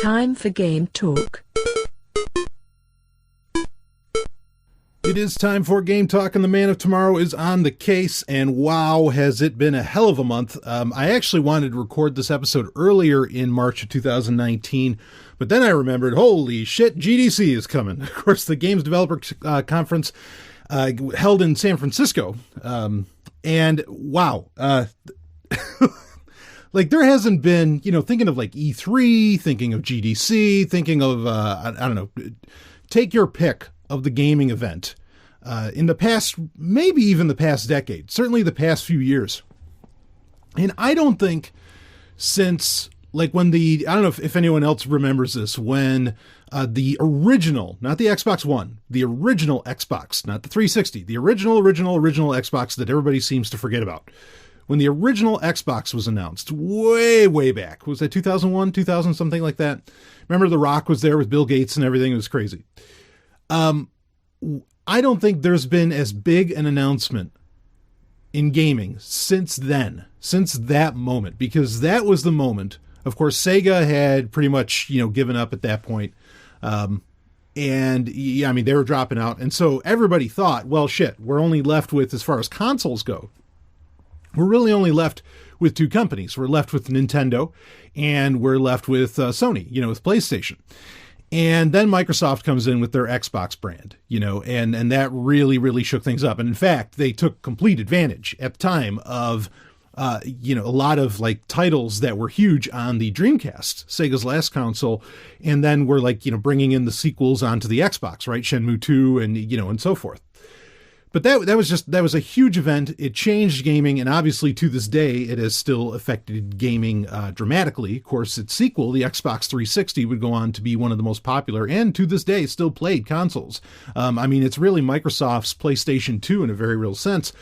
Time for Game Talk. It is time for Game Talk, and the man of tomorrow is on the case, and wow, has it been a hell of a month. I actually wanted to record this episode earlier in March of 2019, but then I remembered, holy shit, GDC is coming. Of course, the Games Developer Conference held in San Francisco, and wow, like there hasn't been, thinking of like E3, thinking of GDC, thinking of, I don't know, take your pick of the gaming event in the past, maybe even the past decade, certainly the past few years. And I don't think since like when I don't know if anyone else remembers this, when the original, not the Xbox One, the original Xbox, not the 360, the original Xbox that everybody seems to forget about. When the original Xbox was announced way back, was that 2001, 2000, something like that? Remember The Rock was there with Bill Gates and everything. It was crazy. I don't think there's been as big an announcement in gaming since then, since that moment, because that was the moment. Of course, Sega had pretty much, given up at that point. And yeah, I mean, they were dropping out. And so everybody thought, well, shit, we're only left with, as far as consoles go, we're really only left with two companies. We're left with Nintendo and we're left with Sony, with PlayStation. And then Microsoft comes in with their Xbox brand, and that really shook things up. And in fact, they took complete advantage at the time of, a lot of like titles that were huge on the Dreamcast, Sega's last console. And then we're like, bringing in the sequels onto the Xbox, right? Shenmue 2 and, and so forth. But that was a huge event. It changed gaming, and obviously to this day, it has still affected gaming dramatically. Of course, its sequel, the Xbox 360, would go on to be one of the most popular, and to this day, still played consoles. It's really Microsoft's PlayStation 2 in a very real sense.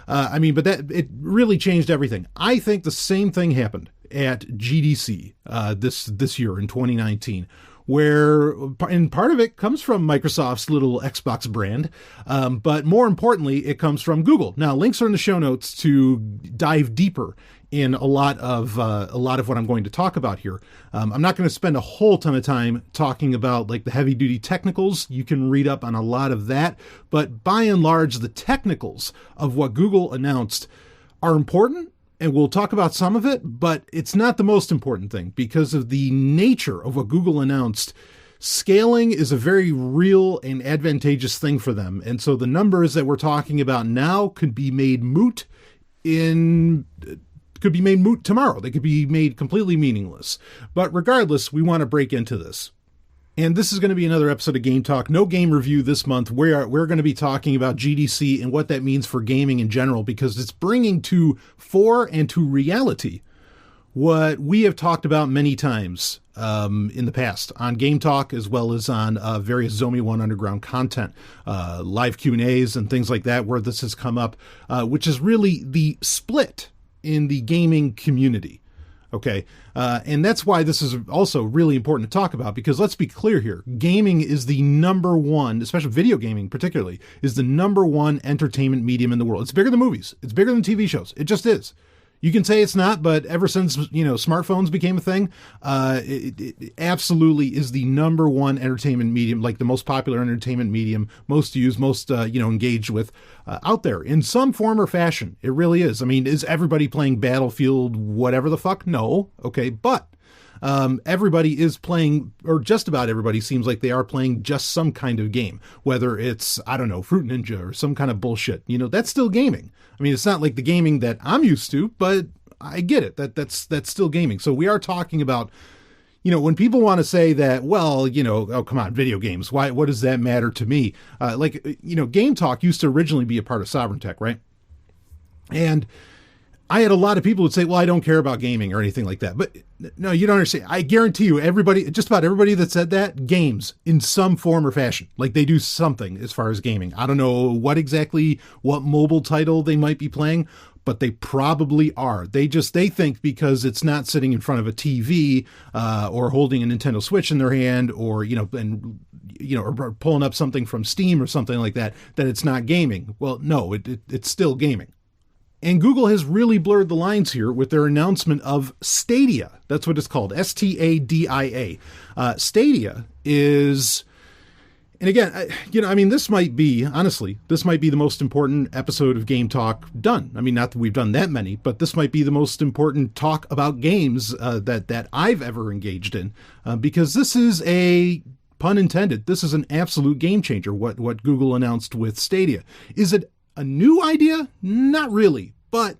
But it really changed everything. I think the same thing happened at GDC this year in 2019. And part of it comes from Microsoft's little Xbox brand, but more importantly, it comes from Google. Now, links are in the show notes to dive deeper in a lot of what I'm going to talk about here. I'm not going to spend a whole ton of time talking about like the heavy duty technicals. You can read up on a lot of that, but by and large, the technicals of what Google announced are important. And we'll talk about some of it, but it's not the most important thing because of the nature of what Google announced. Scaling is a very real and advantageous thing for them. And so the numbers that we're talking about now could be made moot tomorrow. They could be made completely meaningless. But regardless, we want to break into this. And this is going to be another episode of Game Talk. No game review this month. We're going to be talking about GDC and what that means for gaming in general, because it's bringing to fore and to reality what we have talked about many times in the past on Game Talk, as well as on various Zomi 1 Underground content, live Q&As and things like that, where this has come up, which is really the split in the gaming community. Okay, and that's why this is also really important to talk about, because let's be clear here. Gaming is the number one, especially video gaming particularly, is the number one entertainment medium in the world. It's bigger than movies. It's bigger than TV shows. It just is. You can say it's not, but ever since, smartphones became a thing, it absolutely is the number one entertainment medium, like the most popular entertainment medium, most used, most, engaged with out there in some form or fashion. It really is. I mean, is everybody playing Battlefield, whatever the fuck? No. Okay. But everybody is playing, or just about everybody seems like they are playing just some kind of game, whether it's, I don't know, Fruit Ninja or some kind of bullshit. That's still gaming. I mean, it's not like the gaming that I'm used to, but I get it. That's still gaming. So we are talking about, when people want to say that, well, oh, come on, video games. What does that matter to me? Game Talk used to originally be a part of Sovereign Tech, right? And I had a lot of people who would say, well, I don't care about gaming or anything like that. But no, you don't understand. I guarantee you, just about everybody that said that, games in some form or fashion. Like they do something as far as gaming. I don't know what mobile title they might be playing, but they probably are. They think because it's not sitting in front of a TV or holding a Nintendo Switch in their hand or, or pulling up something from Steam or something like that, that it's not gaming. Well, no, it's still gaming. And Google has really blurred the lines here with their announcement of Stadia. That's what it's called, Stadia. Stadia is, and again, this might be, honestly, this might be the most important episode of Game Talk done. I mean, not that we've done that many, but this might be the most important talk about games that I've ever engaged in, because this is a, pun intended, this is an absolute game changer, what Google announced with Stadia. Is it a new idea? Not really. But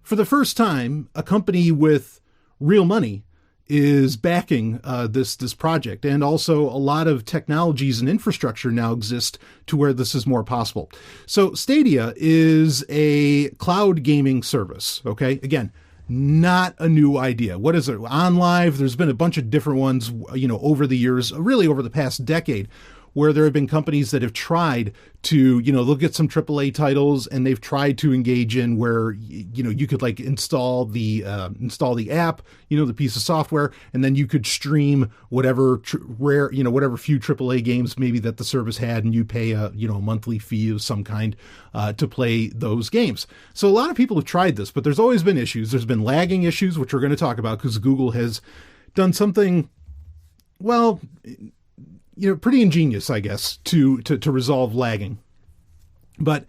for the first time, a company with real money is backing this project. And also a lot of technologies and infrastructure now exist to where this is more possible. So Stadia is a cloud gaming service. Okay. Again, not a new idea. What is it? OnLive, there's been a bunch of different ones, over the years, really over the past decade, where there have been companies that have tried to, they'll get some AAA titles and they've tried to engage in where, you could like install the app, the piece of software, and then you could stream whatever whatever few AAA games maybe that the service had, and you pay a monthly fee of some kind to play those games. So a lot of people have tried this, but there's always been issues. There's been lagging issues, which we're going to talk about because Google has done something, well, pretty ingenious, I guess, to resolve lagging. But,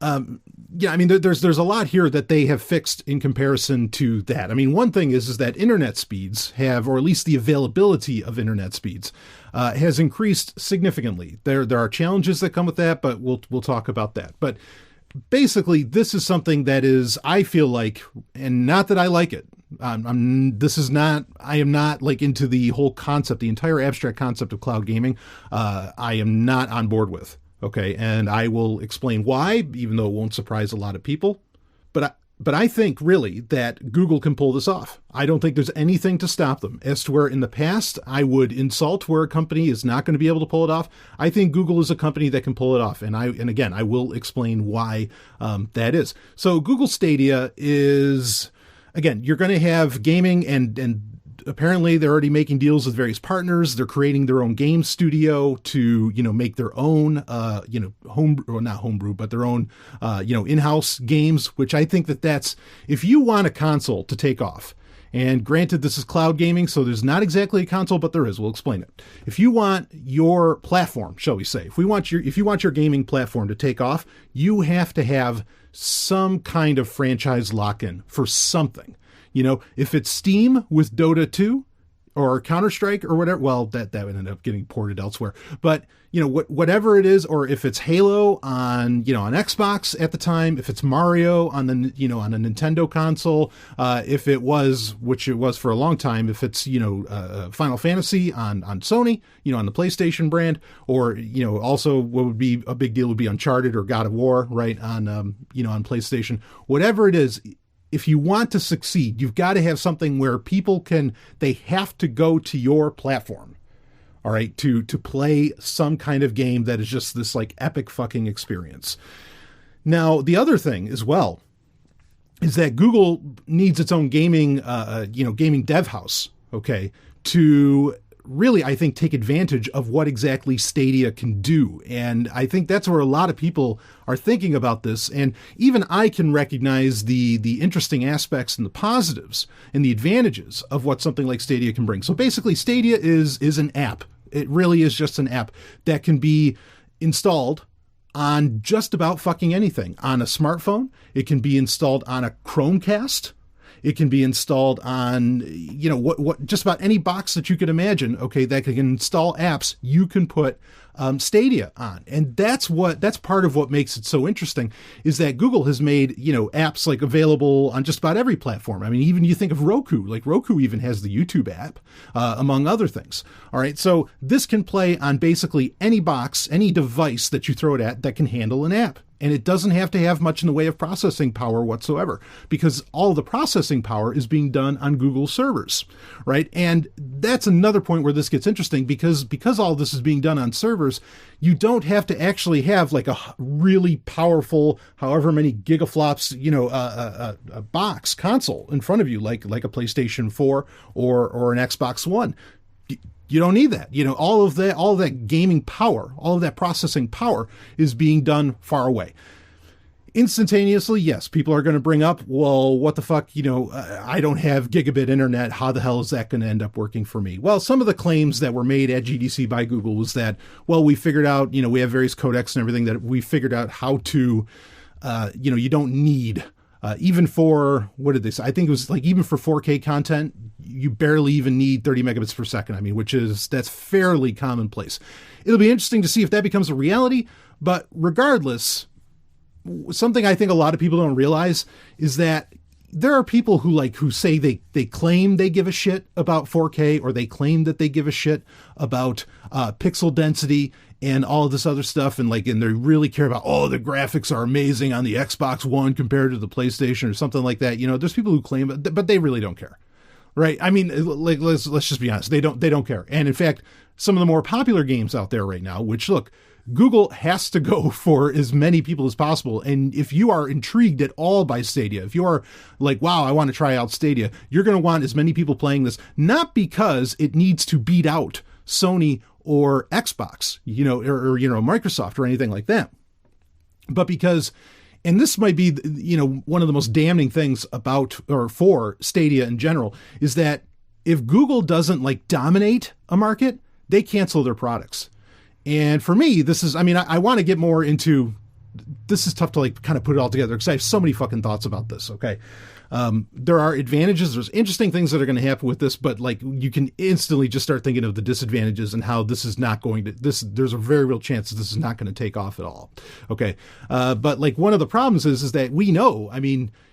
there's a lot here that they have fixed in comparison to that. I mean, one thing is that internet speeds have, or at least the availability of internet speeds, has increased significantly. There are challenges that come with that, but we'll talk about that. But basically, this is something that is, I feel like, and not that I like it, I am not like into the whole concept, the entire abstract concept of cloud gaming. I am not on board with. Okay. And I will explain why, even though it won't surprise a lot of people. But I think really that Google can pull this off. I don't think there's anything to stop them. As to where in the past I would insult where a company is not going to be able to pull it off, I think Google is a company that can pull it off. And again, I will explain why that is. So Google Stadia is, again, you're going to have gaming and apparently they're already making deals with various partners. They're creating their own game studio to, make their own, not homebrew, but their own, in-house games, which I think that's, if you want a console to take off, and granted, this is cloud gaming, so there's not exactly a console, but there is. We'll explain it. If you want your platform, shall we say, if you want your gaming platform to take off, you have to have some kind of franchise lock-in for something. If it's Steam with Dota 2 or Counter-Strike or whatever, well, that would end up getting ported elsewhere. But, whatever it is, or if it's Halo on Xbox at the time, if it's Mario on the, on a Nintendo console, if it was, which it was for a long time, if it's, Final Fantasy on Sony, on the PlayStation brand, or, also what would be a big deal would be Uncharted or God of War, right, on, on PlayStation, whatever it is. If you want to succeed, you've got to have something where they have to go to your platform, all right, to play some kind of game that is just this like epic fucking experience. Now, the other thing as well is that Google needs its own gaming dev house, okay, to really, I think, take advantage of what exactly Stadia can do. And I think that's where a lot of people are thinking about this. And even I can recognize the interesting aspects and the positives and the advantages of what something like Stadia can bring. So basically, Stadia is an app. It really is just an app that can be installed on just about fucking anything. On a smartphone, it can be installed on a Chromecast. It can be installed on, what just about any box that you could imagine, okay, that can install apps, you can put Stadia on. And that's part of what makes it so interesting, is that Google has made, apps like available on just about every platform. I mean, even you think of Roku, like Roku even has the YouTube app, among other things. All right. So this can play on basically any box, any device that you throw it at that can handle an app. And it doesn't have to have much in the way of processing power whatsoever, because all the processing power is being done on Google servers, right? And that's another point where this gets interesting, because all this is being done on servers, you don't have to actually have like a really powerful, however many gigaflops, a box console in front of you, like a PlayStation 4 or an Xbox One. You don't need that. All of that gaming power, all of that processing power is being done far away. Instantaneously, yes, people are going to bring up, well, what the fuck, I don't have gigabit internet. How the hell is that going to end up working for me? Well, some of the claims that were made at GDC by Google was that, well, we figured out, we have various codecs and everything that we figured out how to, you don't need, even for, what did they say? I think it was like, even for 4K content, you barely even need 30 megabits per second. I mean, that's fairly commonplace. It'll be interesting to see if that becomes a reality, but regardless, something I think a lot of people don't realize is that there are people who say they claim they give a shit about 4K, or they claim that they give a shit about pixel density and all of this other stuff, and they really care about, the graphics are amazing on the Xbox One compared to the PlayStation or something like that. There's people who claim it, but they really don't care, right? I mean, let's just be honest, they don't care. And in fact, some of the more popular games out there right now, which look, Google has to go for as many people as possible. And if you are intrigued at all by Stadia, if you are like, wow, I want to try out Stadia, you're going to want as many people playing this, not because it needs to beat out Sony or Xbox, or Microsoft or anything like that, but because, and this might be, one of the most damning things about, or for Stadia in general, is that if Google doesn't dominate a market, they cancel their products. And for me, this is, I want to get more into, this is tough to kind of put it all together because I have so many fucking thoughts about this. Okay. There are advantages. There's interesting things that are going to happen with this, but you can instantly just start thinking of the disadvantages and how this is not going to, there's a very real chance that this is not going to take off at all. Okay. But one of the problems is that we know,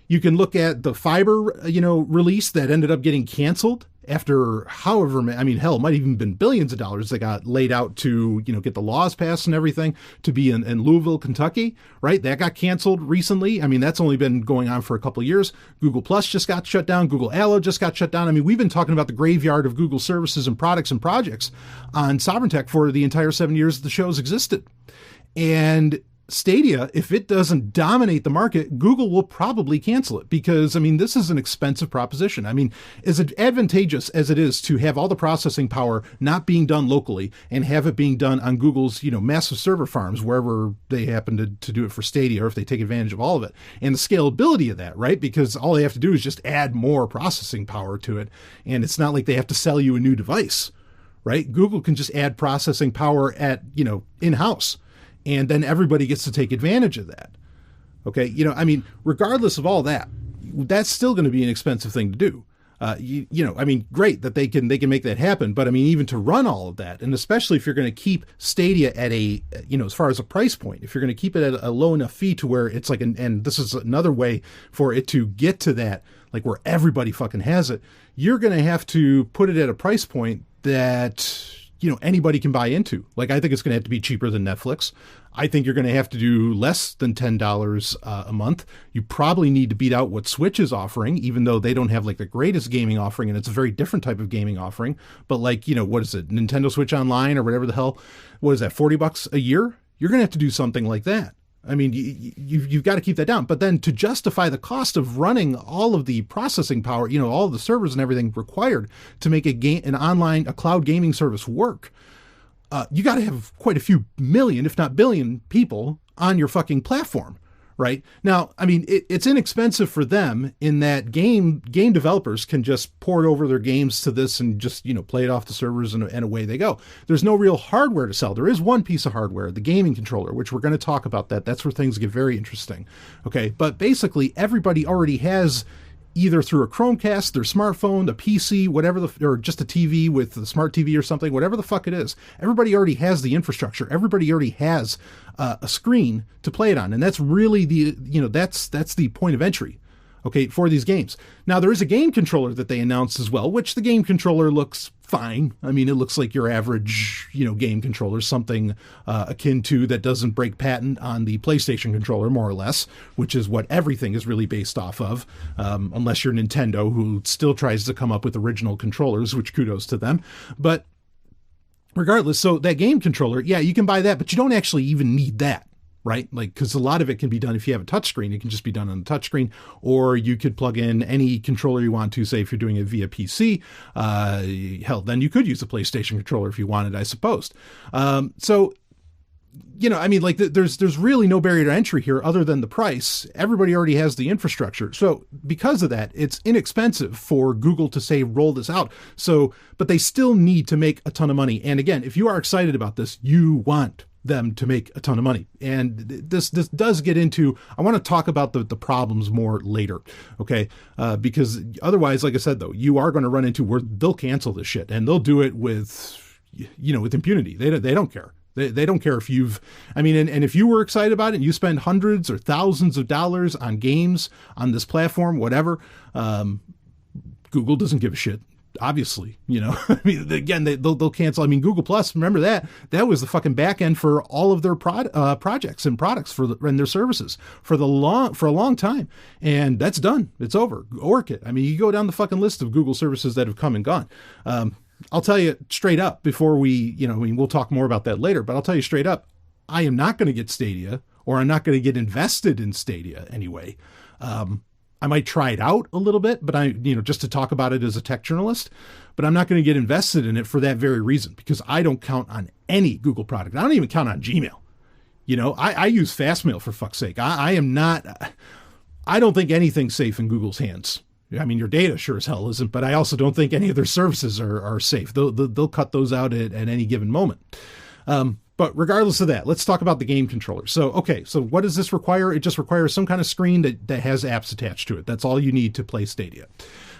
you can look at the fiber, release that ended up getting canceled after however, hell, it might have even been billions of dollars that got laid out to, get the laws passed and everything to be in Louisville, Kentucky, right? That got canceled recently. That's only been going on for a couple of years. Google Plus just got shut down. Google Allo just got shut down. We've been talking about the graveyard of Google services and products and projects on Sovereign Tech for the entire 7 years the show's existed. And Stadia, if it doesn't dominate the market, Google will probably cancel it because, this is an expensive proposition. As advantageous as it is to have all the processing power not being done locally and have it being done on Google's, massive server farms, wherever they happen to do it for Stadia, or if they take advantage of all of it, and the scalability of that, right? Because all they have to do is just add more processing power to it. And it's not like they have to sell you a new device, right? Google can just add processing power at, in-house. And then everybody gets to take advantage of that. Okay. Regardless of all that, that's still going to be an expensive thing to do. Great that they can make that happen. But even to run all of that, and especially if you're going to keep Stadia at a, as far as a price point, if you're going to keep it at a low enough fee to where it's and this is another way for it to get to that, where everybody fucking has it, you're going to have to put it at a price point that, anybody can buy into. I think it's going to have to be cheaper than Netflix. I think you're going to have to do less than $10 a month. You probably need to beat out what Switch is offering, even though they don't have the greatest gaming offering, and it's a very different type of gaming offering. But what is it? Nintendo Switch Online or whatever the hell? What is that? $40 a year? You're going to have to do something like that. You've got to keep that down. But then to justify the cost of running all of the processing power, all of the servers and everything required to make a cloud gaming service work, you got to have quite a few million, if not billion people on your fucking platform, right? Now, it's inexpensive for them in that game developers can just port over their games to this and just, play it off the servers and away they go. There's no real hardware to sell. There is one piece of hardware, the gaming controller, which we're going to talk about that. That's where things get very interesting. Okay. But basically everybody already has, either through a Chromecast, their smartphone, a PC, whatever or just a TV with the smart TV or something, whatever the fuck it is. Everybody already has the infrastructure. Everybody already has a screen to play it on. And that's really that's the point of entry, okay, for these games. Now, there is a game controller that they announced as well, which the game controller looks fine. It looks like your average, game controller, something akin to that doesn't break patent on the PlayStation controller, more or less, which is what everything is really based off of, unless you're Nintendo, who still tries to come up with original controllers, which kudos to them. But regardless, so that game controller, yeah, you can buy that, but you don't actually even need that. Right? Because a lot of it can be done if you have a touchscreen, it can just be done on the touchscreen, or you could plug in any controller you want to, say if you're doing it via PC, hell, then you could use a PlayStation controller if you wanted, I suppose. So I mean, like there's really no barrier to entry here other than the price. Everybody already has the infrastructure. So because of that, it's inexpensive for Google to say, roll this out. So, but they still need to make a ton of money. And again, if you are excited about this, you want them to make a ton of money. And this does get into, I want to talk about the problems more later. Okay. Because otherwise, like I said, though, you are going to run into where they'll cancel this shit, and they'll do it with impunity. They don't care. They don't care if and if you were excited about it and you spend hundreds or thousands of dollars on games on this platform, whatever, Google doesn't give a shit. Obviously, I mean, again, they'll cancel. I mean, Google Plus, remember that was the fucking back end for all of their projects and products and their services for a long time. And that's done. It's over. ORCID. I mean, you go down the fucking list of Google services that have come and gone. I'll tell you straight up before we'll talk more about that later, but I'll tell you straight up, I am not going to get Stadia, or I'm not going to get invested in Stadia anyway. I might try it out a little bit, but just to talk about it as a tech journalist, but I'm not going to get invested in it for that very reason, because I don't count on any Google product. I don't even count on Gmail. I use Fastmail, for fuck's sake. I don't think anything's safe in Google's hands. I mean, your data sure as hell isn't, but I also don't think any of their services are safe. They'll cut those out at any given moment. But regardless of that, let's talk about the game controller. So what does this require? It just requires some kind of screen that has apps attached to it. That's all you need to play Stadia.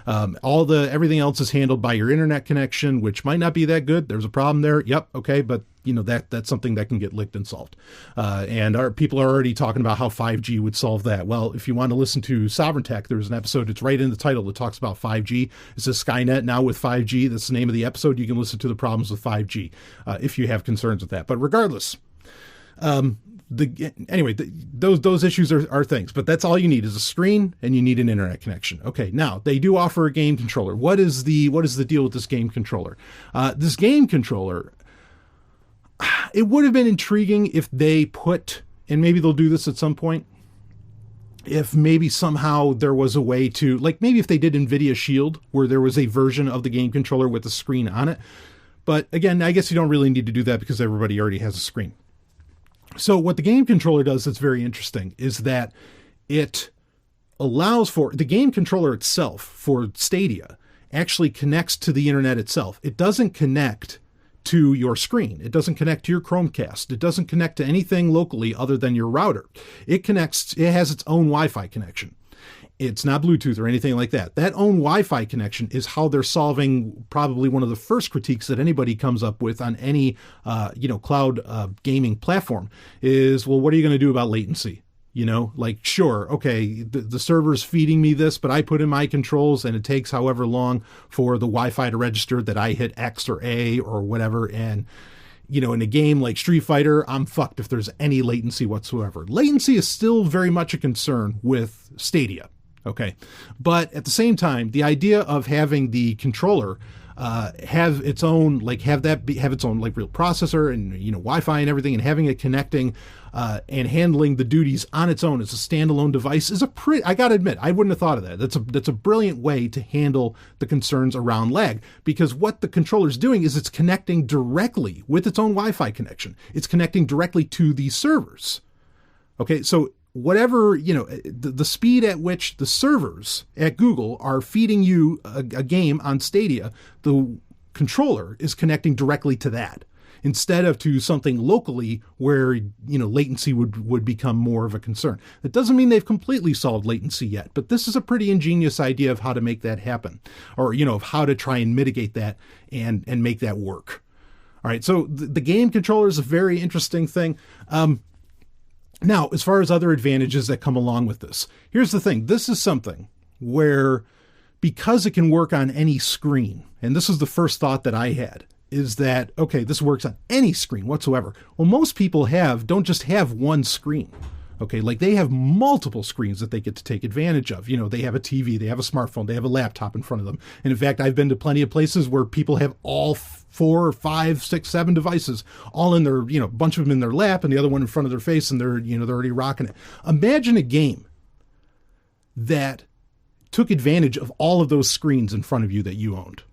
Everything else is handled by your internet connection, which might not be that good. There's a problem there. Yep. Okay. But that's something that can get licked and solved. And our people are already talking about how 5G would solve that. Well, if you want to listen to Sovereign Tech, there's an episode, it's right in the title, that talks about 5G. It's a Skynet now with 5G. That's the name of the episode. You can listen to the problems with 5G if you have concerns with that. But regardless, those issues are things, but that's all you need is a screen, and you need an internet connection. Okay. Now they do offer a game controller. What is the deal with this game controller? This game controller, it would have been intriguing if they put, and maybe they'll do this at some point, if maybe somehow there was a way to, like maybe if they did NVIDIA Shield, where there was a version of the game controller with a screen on it. But again, I guess you don't really need to do that because everybody already has a screen. So what the game controller does that's very interesting is that it allows for the game controller itself for Stadia actually connects to the internet itself. It doesn't connect to your screen. It doesn't connect to your Chromecast. It doesn't connect to anything locally other than your router. It has its own Wi-Fi connection. It's not Bluetooth or anything like that. That own Wi-Fi connection is how they're solving probably one of the first critiques that anybody comes up with on any, cloud gaming platform is, well, what are you going to do about latency? Sure, okay, the server's feeding me this, but I put in my controls and it takes however long for the Wi-Fi to register that I hit X or A or whatever. And, in a game like Street Fighter, I'm fucked if there's any latency whatsoever. Latency is still very much a concern with Stadia. Okay. But at the same time, the idea of having the controller have its own real processor and Wi-Fi and everything, and having it connecting and handling the duties on its own as a standalone device is I gotta admit, I wouldn't have thought of that. That's a brilliant way to handle the concerns around lag, because what the controller's doing is it's connecting directly with its own Wi-Fi connection. It's connecting directly to the servers. Okay, so whatever, the speed at which the servers at Google are feeding you a game on Stadia, the controller is connecting directly to that instead of to something locally where, latency would become more of a concern. That doesn't mean they've completely solved latency yet, but this is a pretty ingenious idea of how to make that happen, or, of how to try and mitigate that and make that work. All right. So the game controller is a very interesting thing. Now, as far as other advantages that come along with this, here's the thing. This is something where, because it can work on any screen, and this is the first thought that I had, is that, okay, this works on any screen whatsoever. Well, most people don't just have one screen. Okay, like they have multiple screens that they get to take advantage of. They have a TV, they have a smartphone, they have a laptop in front of them. And in fact, I've been to plenty of places where people have all 4, 5, 6, 7 devices all in their, a bunch of them in their lap and the other one in front of their face, and they're already rocking it. Imagine a game that took advantage of all of those screens in front of you that you owned.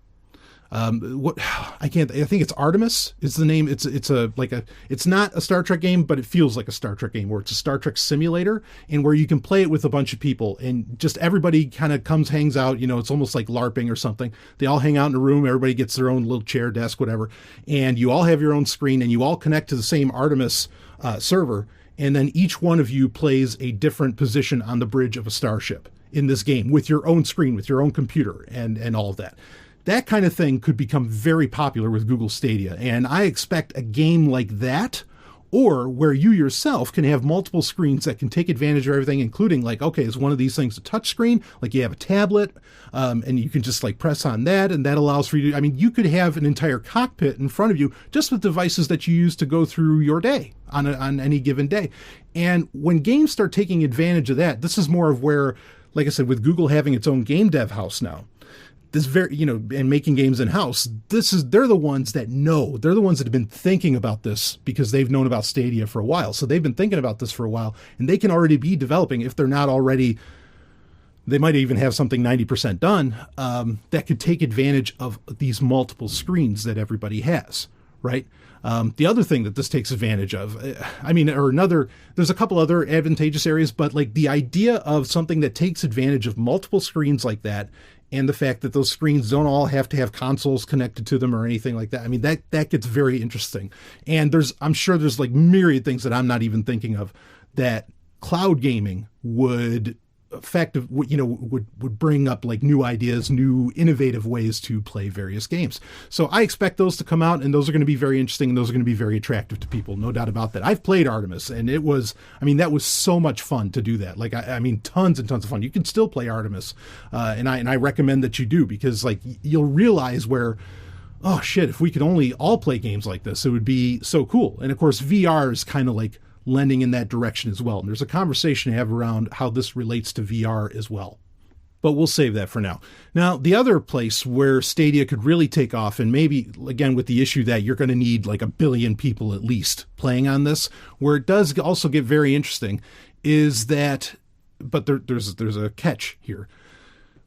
I think it's Artemis is the name. It's not a Star Trek game, but it feels like a Star Trek game where it's a Star Trek simulator and where you can play it with a bunch of people and just everybody kind of hangs out. It's almost like LARPing or something. They all hang out in a room. Everybody gets their own little chair, desk, whatever. And you all have your own screen and you all connect to the same Artemis server. And then each one of you plays a different position on the bridge of a starship in this game with your own screen, with your own computer and all of that. That kind of thing could become very popular with Google Stadia. And I expect a game like that, or where you yourself can have multiple screens that can take advantage of everything, including is one of these things a touch screen? Like you have a tablet, and you can just press on that, and that allows for you to, you could have an entire cockpit in front of you just with devices that you use to go through your day on any given day. And when games start taking advantage of that, this is more of where, like I said, with Google having its own game dev house now, and making games in-house, they're the ones that know. They're the ones that have been thinking about this because they've known about Stadia for a while. So they've been thinking about this for a while, and they can already be developing, if they're not already, they might even have something 90% done, that could take advantage of these multiple screens that everybody has, right? The other thing that this takes advantage of, there's a couple other advantageous areas, but the idea of something that takes advantage of multiple screens like that, and the fact that those screens don't all have to have consoles connected to them or anything like that. That gets very interesting. And I'm sure there's myriad things that I'm not even thinking of that cloud gaming would would bring up new ideas, new innovative ways to play various games. So I expect those to come out, and those are going to be very interesting, and those are going to be very attractive to people. No doubt about that. I've played Artemis, and it was, that was so much fun to do that. Tons and tons of fun. You can still play Artemis, and I recommend that you do, because you'll realize where, oh shit, if we could only all play games like this, it would be so cool. And of course, VR is kind of lending in that direction as well. And there's a conversation to have around how this relates to VR as well. But we'll save that for now. Now, the other place where Stadia could really take off, and maybe, again, with the issue that you're going to need 1 billion people at least playing on this, where it does also get very interesting, is that, but there's a catch here.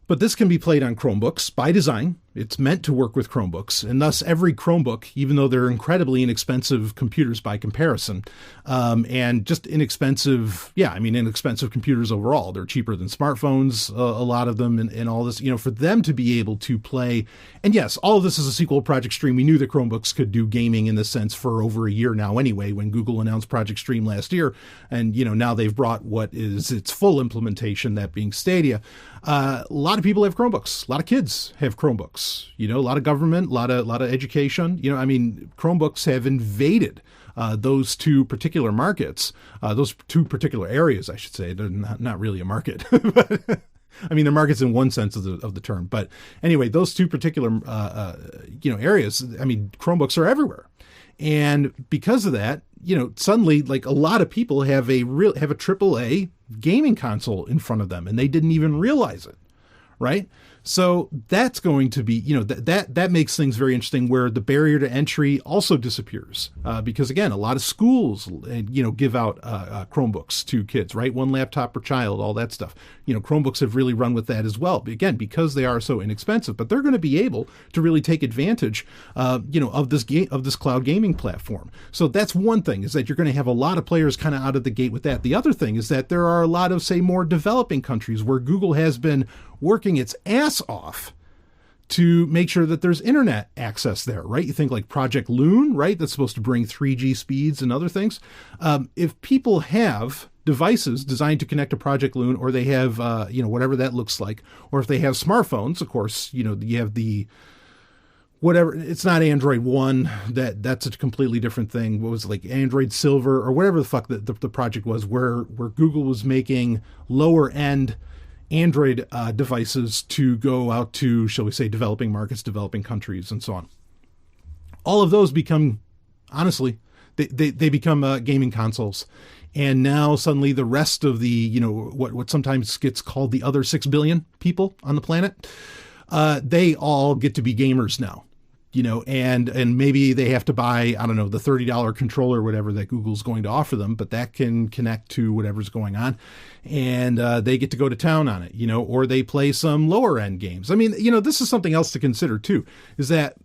But this can be played on Chromebooks by design. It's meant to work with Chromebooks, and thus every Chromebook, even though they're incredibly inexpensive computers by comparison, and just inexpensive computers overall. They're cheaper than smartphones, a lot of them, and all this, for them to be able to play. And yes, all of this is a sequel to Project Stream. We knew that Chromebooks could do gaming in this sense for over a year now anyway, when Google announced Project Stream last year. And, now they've brought what is its full implementation, that being Stadia. A lot of people have Chromebooks. A lot of kids have Chromebooks. A lot of government, a lot of education. Chromebooks have invaded those two particular markets, those two particular areas, I should say. They're not really a market, but they're markets in one sense of the term. But anyway, those two particular areas. Chromebooks are everywhere, and because of that, suddenly a lot of people have a AAA gaming console in front of them, and they didn't even realize it, right? So that's going to be, that makes things very interesting, where the barrier to entry also disappears. Because again, a lot of schools, give out Chromebooks to kids, right? 1 laptop per child, all that stuff. Chromebooks have really run with that as well. Again, because they are so inexpensive, but they're going to be able to really take advantage, of this cloud gaming platform. So that's one thing, is that you're going to have a lot of players kind of out of the gate with that. The other thing is that there are a lot of, say, more developing countries where Google has been working its ass off to make sure that there's internet access there, right? You think Project Loon, right? That's supposed to bring 3G speeds and other things. If people have devices designed to connect to Project Loon, or they have, whatever that looks like, or if they have smartphones, of course, you have the, whatever, it's not Android One, that's a completely different thing. What was it, Android Silver, or whatever the fuck the project was, where Google was making lower end Android devices to go out to, shall we say, developing markets, developing countries, and so on. All of those become, honestly, they become gaming consoles. And now suddenly the rest of the, what sometimes gets called the other 6 billion people on the planet, they all get to be gamers now. and maybe they have to buy, I don't know, the $30 controller or whatever that Google's going to offer them, but that can connect to whatever's going on, and they get to go to town on it, or they play some lower end games. I mean, this is something else to consider too, is that,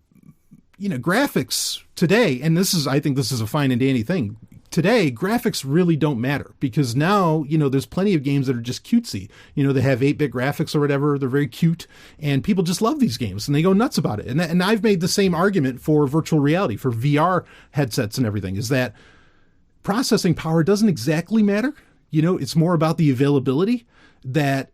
graphics today, and I think this is a fine and dandy thing. Today, graphics really don't matter because now, there's plenty of games that are just cutesy. They have 8-bit graphics or whatever. They're very cute and people just love these games and they go nuts about it. And I've made the same argument for virtual reality, for VR headsets and everything, is that processing power doesn't exactly matter. It's more about the availability that,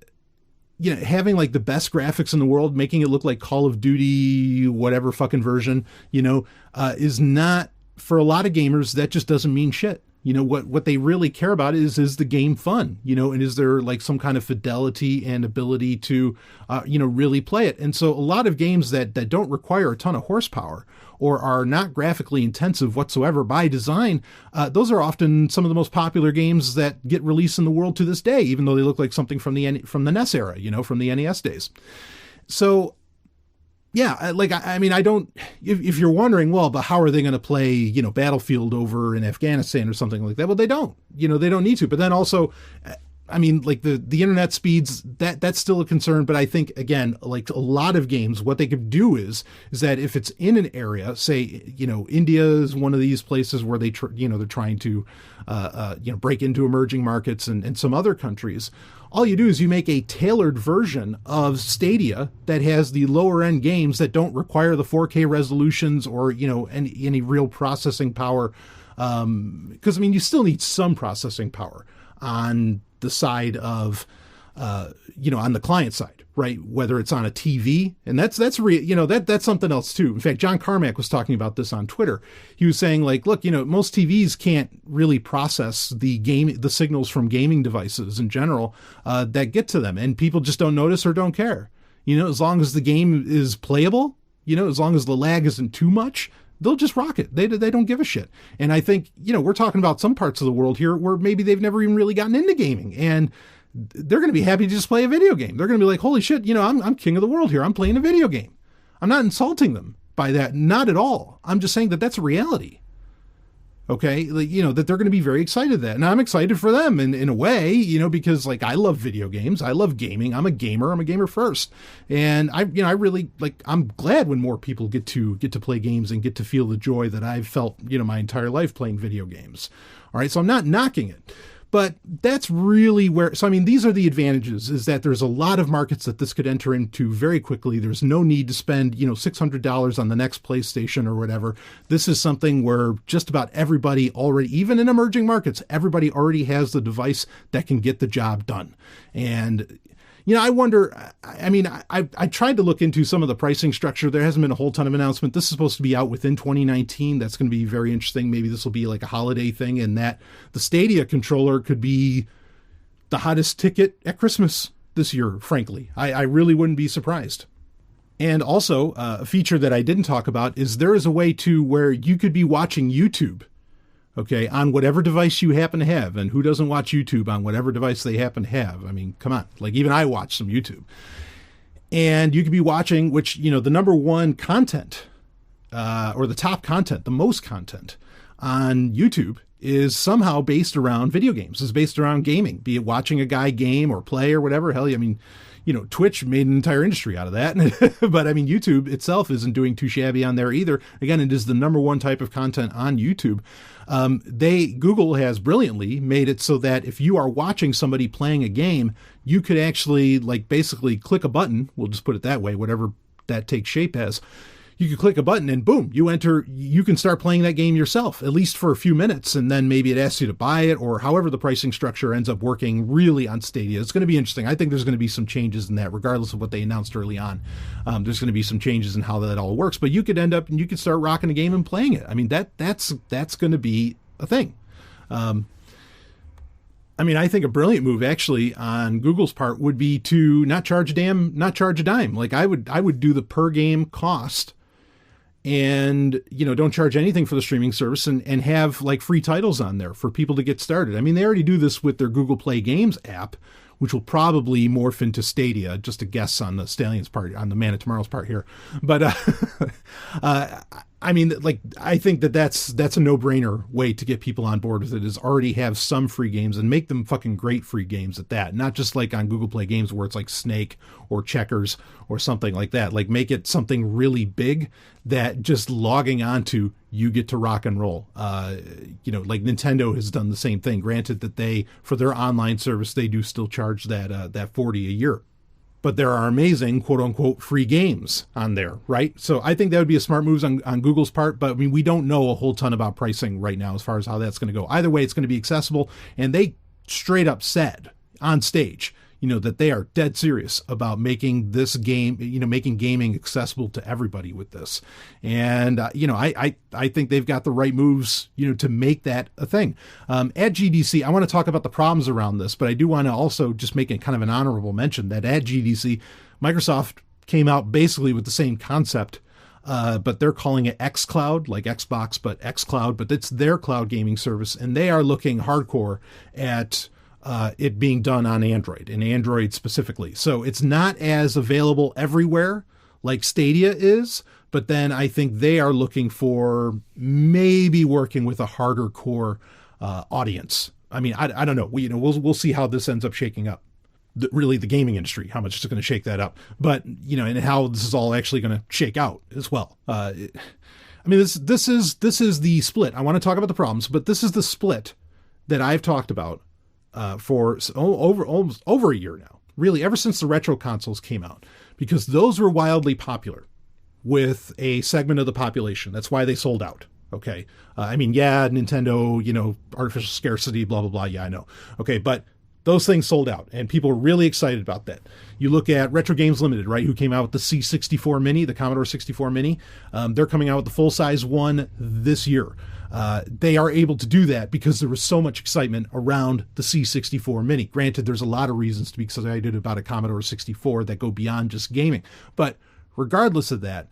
having like the best graphics in the world, making it look like Call of Duty, whatever fucking version, is not, for a lot of gamers, that just doesn't mean shit. What they really care about is the game fun, and is there like some kind of fidelity and ability to, really play it. And so a lot of games that don't require a ton of horsepower or are not graphically intensive whatsoever by design, those are often some of the most popular games that get released in the world to this day, even though they look like something from the NES era, from the NES days. So, yeah, I don't, if you're wondering, well, but how are they going to play, Battlefield over in Afghanistan or something like that? Well, they don't, they don't need to. But then also, the internet speeds, that's still a concern. But I think, again, like a lot of games, what they could do is that if it's in an area, say, India is one of these places where they're trying to, break into emerging markets and some other countries. All you do is you make a tailored version of Stadia that has the lower end games that don't require the 4K resolutions or, any real processing power. Because, you still need some processing power on the side of, on the client side, right? Whether it's on a TV, and that's something else too. In fact, John Carmack was talking about this on Twitter. He was saying like, look, most TVs can't really process the signals from gaming devices in general, that get to them, and people just don't notice or don't care. As long as the game is playable, as long as the lag isn't too much, they'll just rock it. They don't give a shit. And I think, we're talking about some parts of the world here where maybe they've never even really gotten into gaming, and they're going to be happy to just play a video game. They're going to be like, holy shit, I'm king of the world here. I'm playing a video game. I'm not insulting them by that. Not at all. I'm just saying that that's a reality. Okay. That they're going to be very excited that. And I'm excited for them in a way, because like I love video games. I love gaming. I'm a gamer first. And I really I'm glad when more people get to play games and get to feel the joy that I've felt, my entire life playing video games. All right. So I'm not knocking it. But that's really where, so these are the advantages, is that there's a lot of markets that this could enter into very quickly. There's no need to spend, $600 on the next PlayStation or whatever. This is something where just about everybody already, even in emerging markets, everybody already has the device that can get the job done. And, I wonder, I tried to look into some of the pricing structure. There hasn't been a whole ton of announcement. This is supposed to be out within 2019. That's going to be very interesting. Maybe this will be like a holiday thing, and that the Stadia controller could be the hottest ticket at Christmas this year, frankly. I really wouldn't be surprised. And also, a feature that I didn't talk about is there is a way to where you could be watching YouTube, okay, on whatever device you happen to have. And who doesn't watch YouTube on whatever device they happen to have? Come on. Like, even I watch some YouTube. And you could be watching, which, the number one content, or the top content, the most content on YouTube is somehow based around video games, is based around gaming, be it watching a guy game or play or whatever. Hell, Twitch made an entire industry out of that. But YouTube itself isn't doing too shabby on there either. Again, it is the number one type of content on YouTube. Google has brilliantly made it so that if you are watching somebody playing a game, you could actually basically click a button. We'll just put it that way, whatever that takes shape as. You could click a button and boom, you can start playing that game yourself, at least for a few minutes. And then maybe it asks you to buy it, or however the pricing structure ends up working really on Stadia. It's going to be interesting. I think there's going to be some changes in that, regardless of what they announced early on. There's going to be some changes in how that all works, but you could end up and you could start rocking a game and playing it. That's going to be a thing. I think a brilliant move actually on Google's part would be to not charge a dime. Like I would do the per game cost, and don't charge anything for the streaming service, and have free titles on there for people to get started. They already do this with their Google Play Games app, which will probably morph into Stadia. Just a guess on the Stallion's part, on the Man of Tomorrow's part here. But I mean, like, I think that's a no-brainer way to get people on board with it, is already have some free games and make them fucking great free games at that. Not just like on Google Play Games where it's like Snake or Checkers or something like that. Like, make it something really big that just logging onto, you get to rock and roll. Like Nintendo has done the same thing. Granted that they, for their online service, they do still charge that $40 a year. But there are amazing, quote unquote, free games on there, right? So I think that would be a smart move on Google's part. But I mean, we don't know a whole ton about pricing right now as far as how that's going to go. Either way, it's going to be accessible. And they straight up said on stage, that they are dead serious about making this game, making gaming accessible to everybody with this. And, I think they've got the right moves, to make that a thing. At GDC, I want to talk about the problems around this, but I do want to also just make it kind of an honorable mention that at GDC, Microsoft came out basically with the same concept, but they're calling it xCloud, like Xbox, but xCloud, but it's their cloud gaming service. And they are looking hardcore at it being done on Android, and Android specifically. So it's not as available everywhere like Stadia is, but then I think they are looking for maybe working with a harder core audience. I mean, I don't know. We'll see how this ends up shaking up. Really, the gaming industry, how much it's going to shake that up, but and how this is all actually going to shake out as well. This is the split. I want to talk about the problems, but this is the split that I've talked about for almost over a year now, really, ever since the retro consoles came out, because those were wildly popular with a segment of the population. That's why they sold out. Okay. Nintendo, artificial scarcity, blah, blah, blah. Yeah, I know. Okay. But those things sold out and people were really excited about that. You look at Retro Games Limited, right? Who came out with the C64 Mini, the Commodore 64 Mini. They're coming out with the full-size one this year. They are able to do that because there was so much excitement around the C64 Mini. Granted, there's a lot of reasons to be excited about a Commodore 64 that go beyond just gaming. But regardless of that,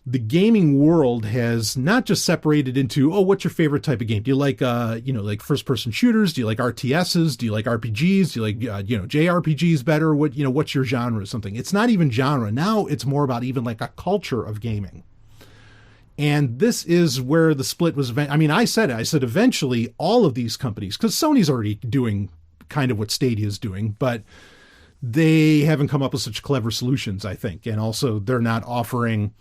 the gaming world has not just separated into, what's your favorite type of game? Do you like, like first-person shooters? Do you like RTSs? Do you like RPGs? Do you like, JRPGs better? What's your genre or something? It's not even genre. Now it's more about even like a culture of gaming. And this is where the split was. I said eventually all of these companies, because Sony's already doing kind of what Stadia is doing, but they haven't come up with such clever solutions, I think. And also they're not offering,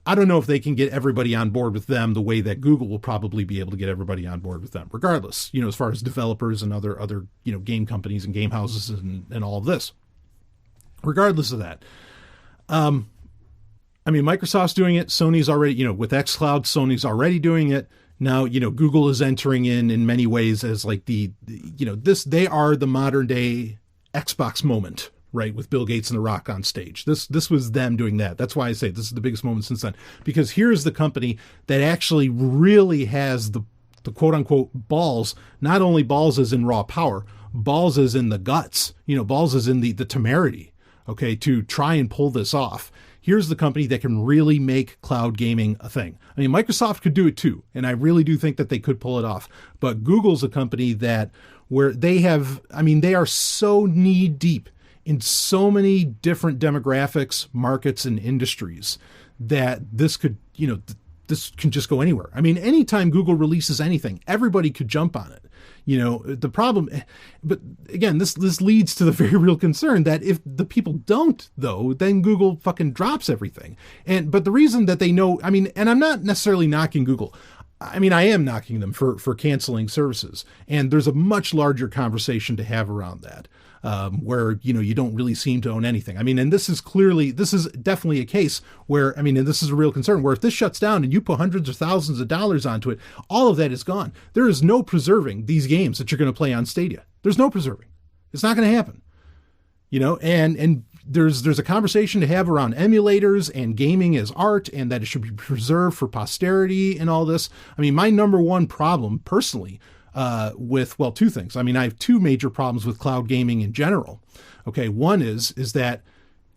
I don't know if they can get everybody on board with them the way that Google will probably be able to get everybody on board with them, regardless, as far as developers and other game companies and game houses and all of this. Regardless of that, Microsoft's doing it. Sony's already, with xCloud, Sony's already doing it. Now, Google is entering in many ways as like they are the modern day Xbox moment, right? With Bill Gates and The Rock on stage. This was them doing that. That's why I say this is the biggest moment since then, because here's the company that actually really has the quote unquote balls, not only balls as in raw power, balls as in the guts, balls as in the temerity, okay, to try and pull this off. Here's the company that can really make cloud gaming a thing. Microsoft could do it too, and I really do think that they could pull it off. But Google's a company where they have, they are so knee deep in so many different demographics, markets, and industries that this could, this can just go anywhere. Anytime Google releases anything, everybody could jump on it. The problem, but again, this leads to the very real concern that if the people don't, though, then Google fucking drops everything. But the reason that they know, and I'm not necessarily knocking Google. I am knocking them for canceling services. And there's a much larger conversation to have around that, where, you don't really seem to own anything. And this is definitely a case where, and this is a real concern, where if this shuts down and you put hundreds of thousands of dollars onto it, all of that is gone. There is no preserving these games that you're going to play on Stadia. There's no preserving. It's not going to happen. And there's a conversation to have around emulators and gaming as art, and that it should be preserved for posterity and all this. My number one problem personally, with, two things. I have two major problems with cloud gaming in general. Okay. One is that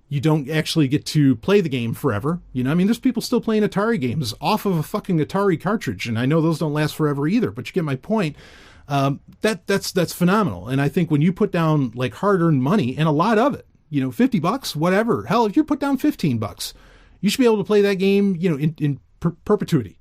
you don't actually get to play the game forever. There's people still playing Atari games off of a fucking Atari cartridge. And I know those don't last forever either, but you get my point. That's phenomenal. And I think when you put down like hard-earned money, and a lot of it, $50, whatever, hell, if you put down $15, you should be able to play that game, in perpetuity.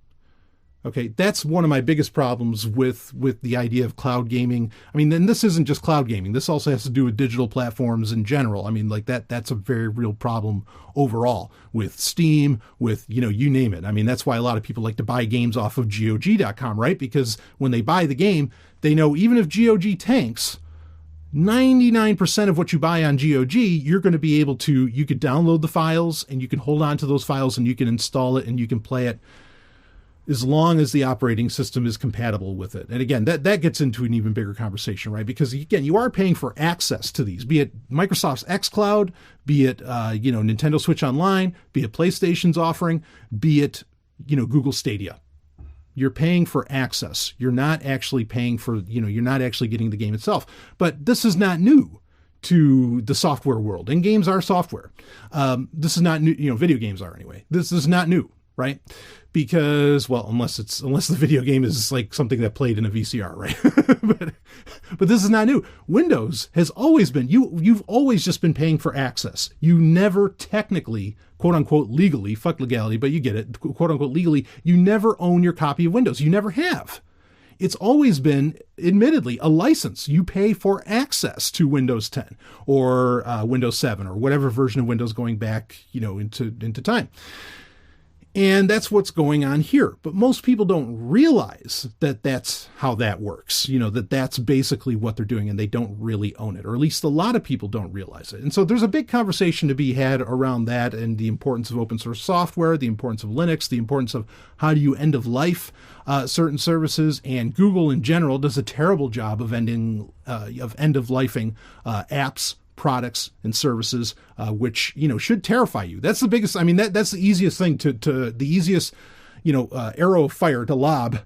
Okay, that's one of my biggest problems with the idea of cloud gaming. I mean, then this isn't just cloud gaming. This also has to do with digital platforms in general. I mean, like that's a very real problem overall with Steam, with, you name it. I mean, that's why a lot of people like to buy games off of GOG.com, right? Because when they buy the game, they know even if GOG tanks, 99% of what you buy on GOG, you're going to be able to, you could download the files and you can hold on to those files and you can install it and you can play it as long as the operating system is compatible with it. And again, that gets into an even bigger conversation, right? Because again, you are paying for access to these, be it Microsoft's xCloud, be it, Nintendo Switch Online, be it PlayStation's offering, be it, Google Stadia. You're paying for access. You're not actually paying for, you're not actually getting the game itself. But this is not new to the software world, and games are software. This is not new, video games are anyway. This is not new, right? Because, well, unless the video game is like something that played in a VCR, right? but this is not new. Windows has always been, you've always just been paying for access. You never technically, quote unquote, legally, fuck legality, but you get it, quote unquote, legally, you never own your copy of Windows. You never have. It's always been, admittedly, a license. You pay for access to Windows 10 or Windows 7 or whatever version of Windows going back, into time. And that's what's going on here. But most people don't realize that that's how that works, that that's basically what they're doing, and they don't really own it, or at least a lot of people don't realize it. And so there's a big conversation to be had around that and the importance of open source software, the importance of Linux, the importance of how do you end of life certain services. And Google in general does a terrible job of end of lifing apps, products and services, which, should terrify you. That's the biggest, that's the easiest thing the easiest, arrow of fire to lob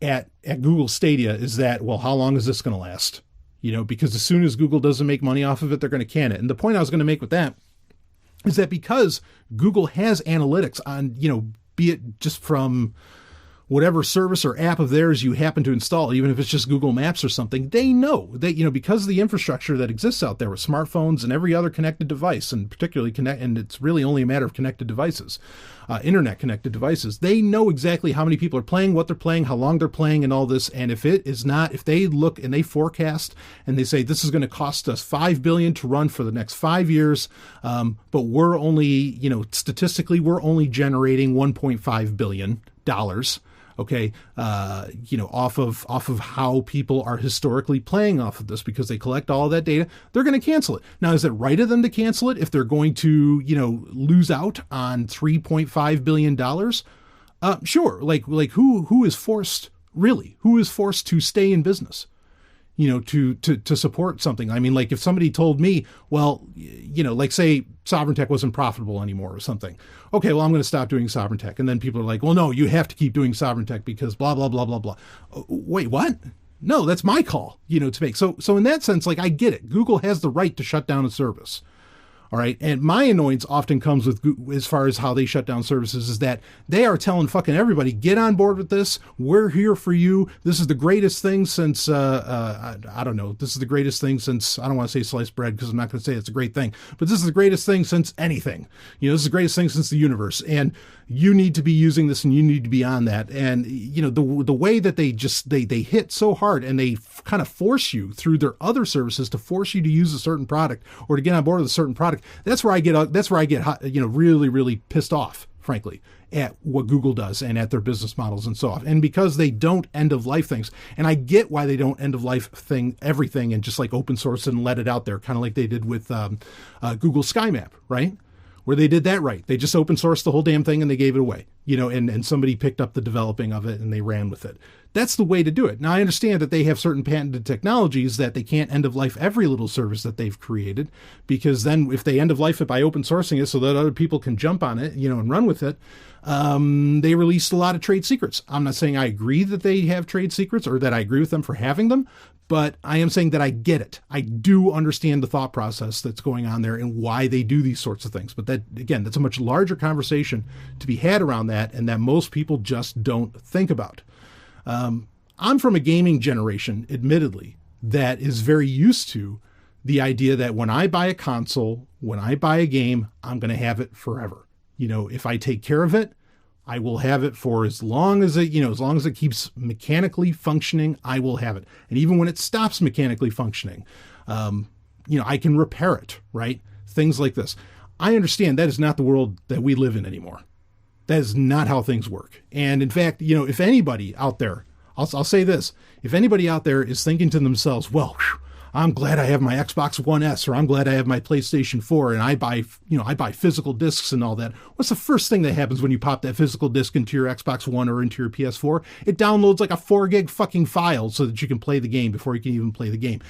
at Google Stadia is that, well, how long is this going to last? Because as soon as Google doesn't make money off of it, they're going to can it. And the point I was going to make with that is that because Google has analytics on, be it just from whatever service or app of theirs you happen to install, even if it's just Google Maps or something, they know that, because of the infrastructure that exists out there with smartphones and every other connected device, and particularly and it's really only a matter of connected devices, internet connected devices, they know exactly how many people are playing, what they're playing, how long they're playing, and all this. And if they look and they forecast and they say, this is going to cost us $5 billion to run for the next 5 years, but we're only, statistically, we're only generating $1.5 billion. Okay, off of how people are historically playing off of this, because they collect all of that data, they're going to cancel it. Now, is it right of them to cancel it if they're going to, lose out on $3.5 billion? Sure. Like who is forced, really? Who is forced to stay in business? To support something. I mean, like if somebody told me, well, like say Sovereign Tech wasn't profitable anymore or something. Okay, well, I'm going to stop doing Sovereign Tech. And then people are like, well, no, you have to keep doing Sovereign Tech because blah, blah, blah, blah, blah. Wait, what? No, that's my call, to make. So in that sense, like I get it. Google has the right to shut down a service. All right. And my annoyance often comes with, as far as how they shut down services, is that they are telling fucking everybody, get on board with this. We're here for you. This is the greatest thing since, I don't know. This is the greatest thing since, I don't want to say sliced bread because I'm not going to say it's a great thing, but this is the greatest thing since anything. This is the greatest thing since the universe. And you need to be using this and you need to be on that. And, the way that they hit so hard and they kind of force you through their other services to force you to use a certain product or to get on board with a certain product. That's where I get really, really pissed off, frankly, at what Google does and at their business models and so on. And because they don't end of life things, and I get why they don't end of life everything and just like open source and let it out there, kind of like they did with Google SkyMap, right? Where they did that right. They just open sourced the whole damn thing and they gave it away, and somebody picked up the developing of it and they ran with it. That's the way to do it. Now, I understand that they have certain patented technologies that they can't end of life every little service that they've created, because then if they end of life it by open sourcing it so that other people can jump on it, and run with it, they released a lot of trade secrets. I'm not saying I agree that they have trade secrets or that I agree with them for having them, but I am saying that I get it. I do understand the thought process that's going on there and why they do these sorts of things. But that, again, that's a much larger conversation to be had around that, and that most people just don't think about. I'm from a gaming generation, admittedly, that is very used to the idea that when I buy a console, when I buy a game, I'm going to have it forever. If I take care of it, I will have it for as long as it keeps mechanically functioning, I will have it. And even when it stops mechanically functioning, I can repair it, right? Things like this. I understand that is not the world that we live in anymore. That is not how things work. And in fact, if anybody out there, I'll say this, if anybody out there is thinking to themselves, well, I'm glad I have my Xbox One S, or I'm glad I have my PlayStation 4 and I buy physical discs and all that. What's the first thing that happens when you pop that physical disc into your Xbox One or into your PS4? It downloads like a 4 gig fucking file so that you can play the game before you can even play the game.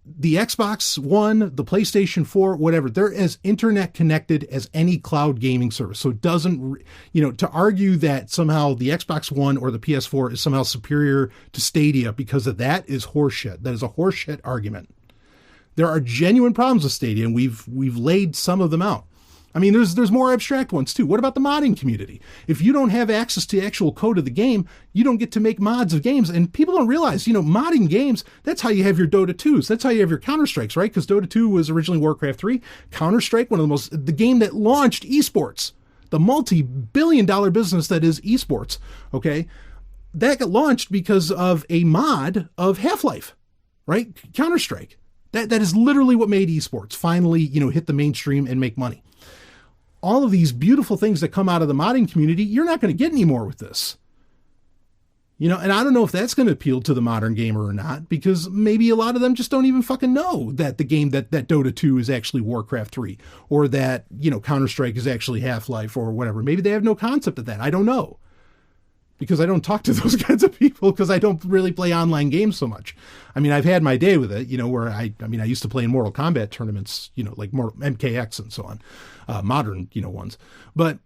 The Xbox One, the PlayStation 4, whatever, they're as internet connected as any cloud gaming service. So it doesn't, to argue that somehow the Xbox One or the PS4 is somehow superior to Stadia because of that is horseshit. That is a horseshit argument. There are genuine problems with Stadia, and we've laid some of them out. I mean, there's more abstract ones too. What about the modding community? If you don't have access to the actual code of the game, you don't get to make mods of games. And people don't realize, modding games, that's how you have your Dota 2s. That's how you have your Counter-Strikes, right? Because Dota 2 was originally Warcraft 3. Counter-Strike, the game that launched esports, the multi-billion-dollar business that is esports, okay? That got launched because of a mod of Half-Life, right? Counter-Strike. That is literally what made esports finally, hit the mainstream and make money. All of these beautiful things that come out of the modding community, you're not going to get anymore with this. And I don't know if that's going to appeal to the modern gamer or not, because maybe a lot of them just don't even fucking know that the game that Dota 2 is actually Warcraft 3, or that, Counter-Strike is actually Half-Life or whatever. Maybe they have no concept of that. I don't know. Because I don't talk to those kinds of people, because I don't really play online games so much. I mean, I've had my day with it, where I used to play in Mortal Kombat tournaments, like more MKX and so on, modern, ones. But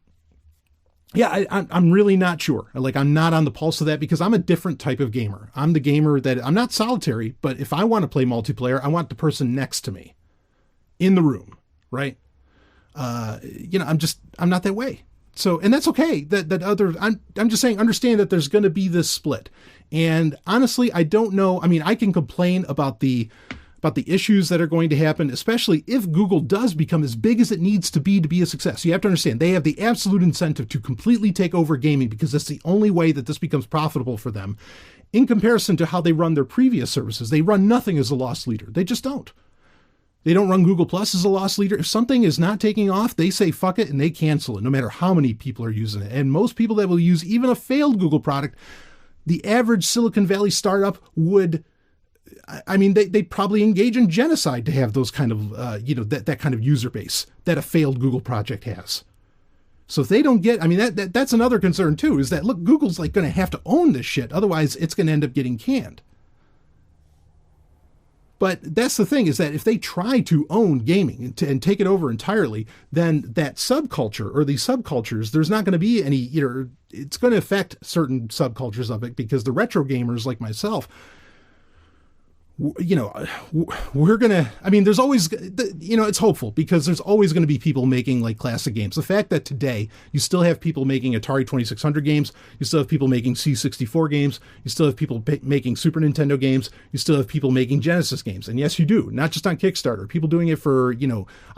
yeah, I'm really not sure. Like, I'm not on the pulse of that because I'm a different type of gamer. I'm the gamer that I'm not solitary, but if I want to play multiplayer, I want the person next to me in the room, right? I'm not that way. So, and that's okay. I'm just saying, understand that there's going to be this split. And honestly, I don't know. I mean, I can complain about the issues that are going to happen, especially if Google does become as big as it needs to be a success. You have to understand, they have the absolute incentive to completely take over gaming because that's the only way that this becomes profitable for them. In comparison to how they run their previous services, they run nothing as a loss leader. They just don't. They don't run Google Plus as a loss leader. If something is not taking off, they say fuck it and they cancel it, no matter how many people are using it. And most people that will use even a failed Google product, the average Silicon Valley startup would, they'd probably engage in genocide to have those kind of, that kind of user base that a failed Google project has. So if they don't get, that's another concern too, is that, look, Google's like going to have to own this shit. Otherwise it's going to end up getting canned. But that's the thing, is that if they try to own gaming and take it over entirely, then that subculture or these subcultures, there's not going to be any, it's going to affect certain subcultures of it, because the retro gamers like myself, we're going to, there's always, it's hopeful because there's always going to be people making like classic games. The fact that today you still have people making Atari 2600 games, you still have people making C64 games, you still have people making Super Nintendo games, you still have people making Genesis games. And yes, you do, not just on Kickstarter, people doing it for,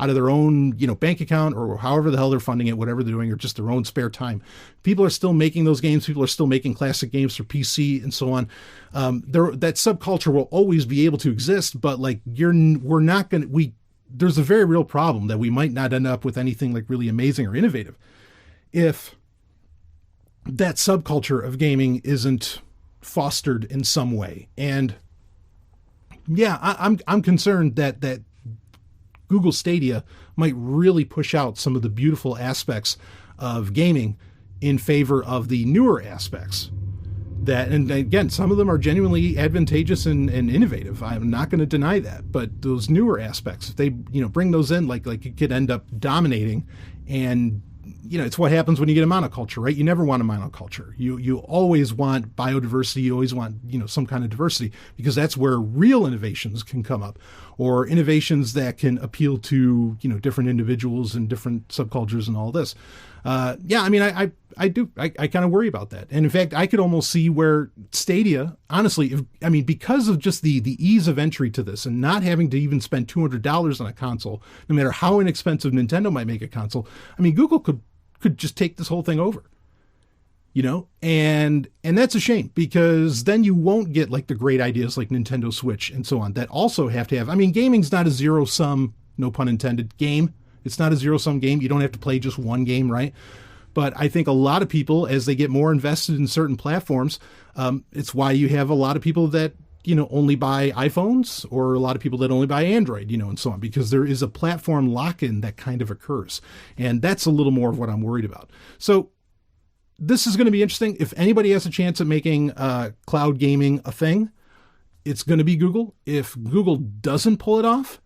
out of their own, bank account or however the hell they're funding it, whatever they're doing, or just their own spare time. People are still making those games. People are still making classic games for PC and so on. That subculture will always be able to exist, but like there's a very real problem that we might not end up with anything like really amazing or innovative if that subculture of gaming isn't fostered in some way. And yeah, I'm concerned that Google Stadia might really push out some of the beautiful aspects of gaming in favor of the newer aspects. That, and again, some of them are genuinely advantageous and innovative. I'm not going to deny that, but those newer aspects, if they, bring those in, like it could end up dominating. And, it's what happens when you get a monoculture, right? You never want a monoculture. You always want biodiversity. You always want, some kind of diversity, because that's where real innovations can come up. or innovations that can appeal to, different individuals and different subcultures and all this. Yeah, I mean, I kind of worry about that. And in fact, I could almost see where Stadia, honestly, because of just the ease of entry to this and not having to even spend $200 on a console, no matter how inexpensive Nintendo might make a console, Google could just take this whole thing over. And that's a shame, because then you won't get like the great ideas like Nintendo Switch and so on that also have to have, gaming's not a zero sum, no pun intended, game. It's not a zero sum game. You don't have to play just one game, right? But I think a lot of people, as they get more invested in certain platforms, it's why you have a lot of people that, only buy iPhones, or a lot of people that only buy Android, and so on, because there is a platform lock-in that kind of occurs. And that's a little more of what I'm worried about. So this is going to be interesting. If anybody has a chance at making cloud gaming a thing, it's going to be Google. If Google doesn't pull it off,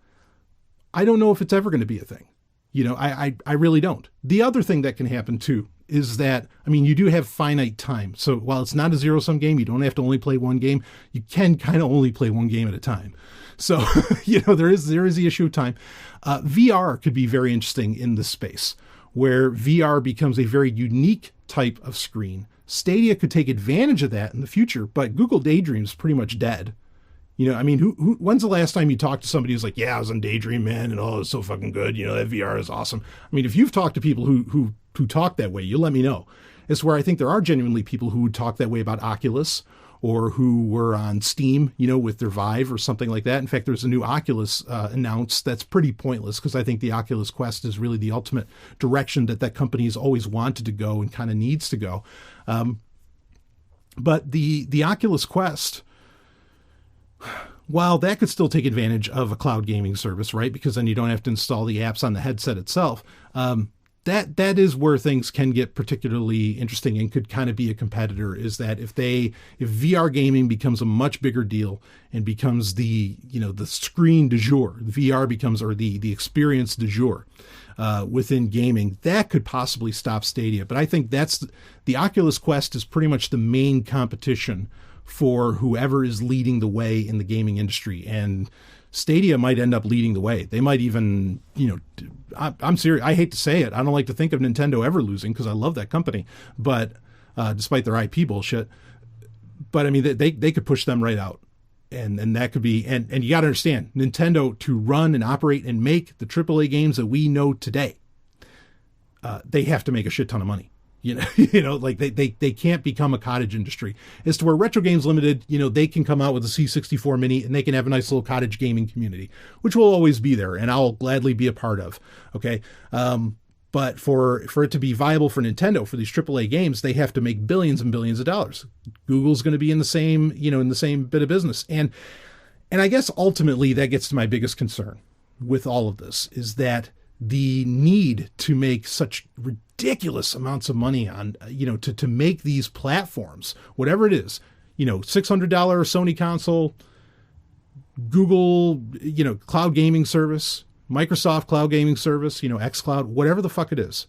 I don't know if it's ever going to be a thing. I really don't. The other thing that can happen too is that, you do have finite time. So while it's not a zero-sum game, you don't have to only play one game. You can kind of only play one game at a time. So, there is the issue of time. VR could be very interesting in this space, where VR becomes a very unique type of screen. Stadia could take advantage of that in the future, but Google Daydream's pretty much dead. When's the last time you talked to somebody who's like, yeah, I was on Daydream, man, and it's so fucking good. That VR is awesome. If you've talked to people who talk that way, you let me know. It's where I think there are genuinely people who would talk that way about Oculus, or who were on Steam, with their Vive or something like that. In fact, there's a new Oculus announced that's pretty pointless, because I think the Oculus Quest is really the ultimate direction that company has always wanted to go and kind of needs to go. But the Oculus Quest, while that could still take advantage of a cloud gaming service, right? Because then you don't have to install the apps on the headset itself. That is where things can get particularly interesting and could kind of be a competitor, is that if VR gaming becomes a much bigger deal and becomes the screen du jour, VR becomes, or the experience du jour within gaming, that could possibly stop Stadia. But I think the Oculus Quest is pretty much the main competition for whoever is leading the way in the gaming industry. And Stadia might end up leading the way. They might even, I'm serious. I hate to say it. I don't like to think of Nintendo ever losing, because I love that company, but despite their IP bullshit, but they could push them right out. And that could be, and you got to understand, Nintendo, to run and operate and make the AAA games that we know today, they have to make a shit ton of money. Like they can't become a cottage industry. As to where Retro Games Limited, they can come out with a C64 Mini and they can have a nice little cottage gaming community, which will always be there and I'll gladly be a part of. Okay. But for it to be viable for Nintendo, for these AAA games, they have to make billions and billions of dollars. Google's going to be in the same bit of business. And I guess ultimately that gets to my biggest concern with all of this, is that the need to make such ridiculous amounts of money on, to make these platforms, whatever it is, $600 Sony console, Google, cloud gaming service, Microsoft cloud gaming service, xCloud, whatever the fuck it is,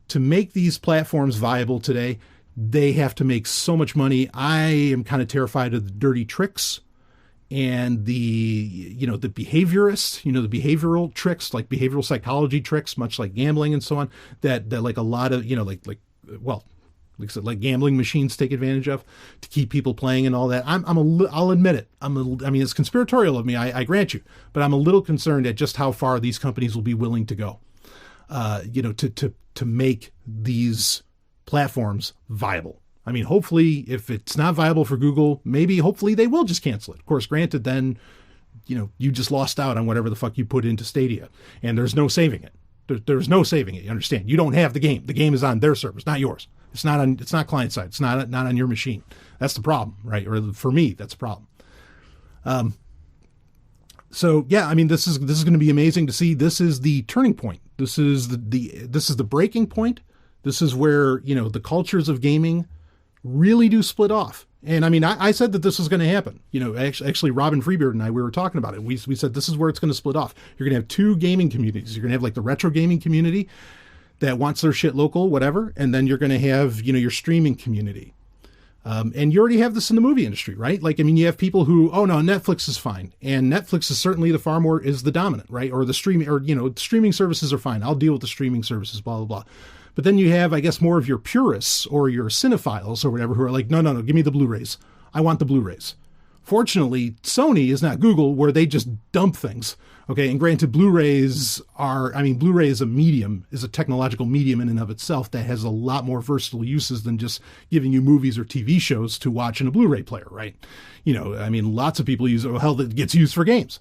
to make these platforms viable today, they have to make so much money. I am kind of terrified of the dirty tricks and the behaviorists, the behavioral tricks, like behavioral psychology tricks, much like gambling and so on, that like a lot of, like I said, like gambling machines take advantage of to keep people playing and all that. I'll admit it. It's conspiratorial of me, I grant you, but I'm a little concerned at just how far these companies will be willing to go, to make these platforms viable. Hopefully if it's not viable for Google, hopefully they will just cancel it. Of course, granted, then, you just lost out on whatever the fuck you put into Stadia and there's no saving it. There's no saving it. You understand? You don't have the game. The game is on their servers, not yours. It's not client side. It's not on your machine. That's the problem, right? Or for me, that's a problem. So yeah, this is going to be amazing to see. This is the turning point. This is the breaking point. This is where, the cultures of gaming really do split off. And I said that this was going to happen. Actually, Robin Freebeard and I, we were talking about it. We said this is where it's going to split off. You're going to have two gaming communities. You're going to have like the retro gaming community that wants their shit local, whatever. And then you're going to have, your streaming community. And you already have this in the movie industry, right? Like, I mean, you have people who, oh no, Netflix is fine. And Netflix is certainly is the dominant, right? Or the streaming, or, streaming services are fine. I'll deal with the streaming services, blah, blah, blah. But then you have, I guess, more of your purists or your cinephiles or whatever who are like, no, give me the Blu-rays. I want the Blu-rays. Fortunately, Sony is not Google, where they just dump things. Okay, and granted, Blu-ray is a medium, is a technological medium in and of itself that has a lot more versatile uses than just giving you movies or TV shows to watch in a Blu-ray player, right? Lots of people use it. Hell, that gets used for games.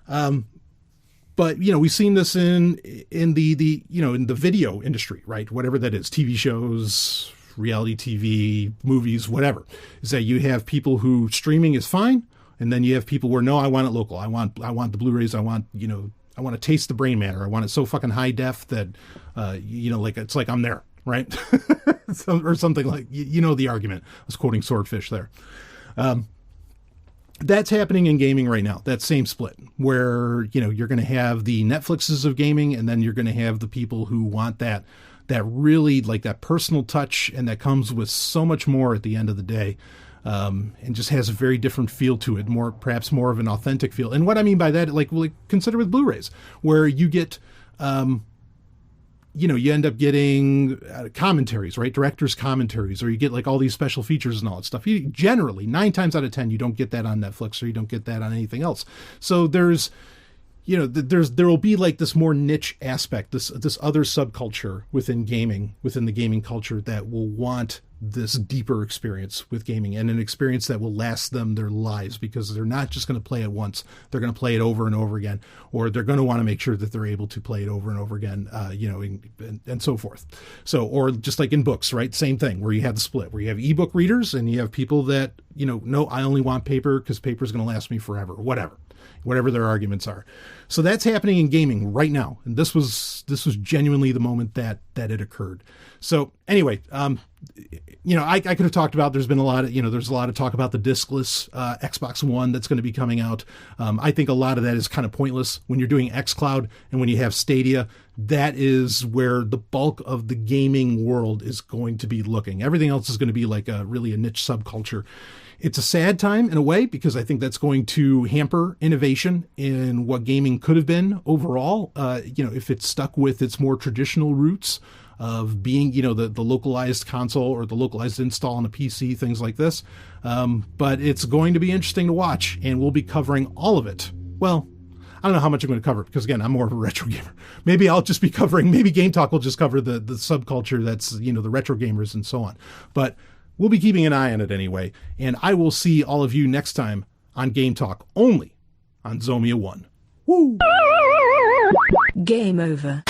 But we've seen this in the video industry, right? Whatever that is, TV shows, reality TV, movies, whatever, is that you have people who streaming is fine. And then you have people where, no, I want it local. I want the Blu-rays. I want to taste the brain matter. I want it so fucking high def that, like it's like I'm there, right? Or something like, the argument. I was quoting Swordfish there. That's happening in gaming right now. That same split where, you're going to have the Netflixes of gaming, and then you're going to have the people who want that really like that personal touch, and that comes with so much more at the end of the day. And just has a very different feel to it, perhaps more of an authentic feel. And what I mean by that, like consider with Blu-rays, where you get, you end up getting commentaries, right? Director's commentaries, or you get like all these special features and all that stuff. You generally, 9 times out of 10, you don't get that on Netflix, or you don't get that on anything else. So there will be like this more niche aspect, this other subculture within the gaming culture, that will want this deeper experience with gaming, and an experience that will last them their lives, because they're not just going to play it once. They're going to play it over and over again, or they're going to want to make sure that they're able to play it over and over again, and so forth. So, or just like in books, right? Same thing, where you have the split, where you have ebook readers and you have people that, no, I only want paper because paper is going to last me forever, or whatever their arguments are. So that's happening in gaming right now. And this was genuinely the moment that it occurred. So anyway, I could have talked about, there's a lot of talk about the discless Xbox One that's going to be coming out. I think a lot of that is kind of pointless when you're doing xCloud and when you have Stadia. That is where the bulk of the gaming world is going to be looking. Everything else is going to be like really a niche subculture. It's a sad time in a way, because I think that's going to hamper innovation in what gaming could have been overall. If it's stuck with its more traditional roots of being, the localized console or the localized install on a PC, things like this. But it's going to be interesting to watch, and we'll be covering all of it. Well, I don't know how much I'm going to cover, because again, I'm more of a retro gamer. Maybe I'll just be covering, maybe GameTalk will just cover the subculture that's, the retro gamers and so on. But we'll be keeping an eye on it anyway. And I will see all of you next time on GameTalk, only on Zomia 1. Woo! Game over.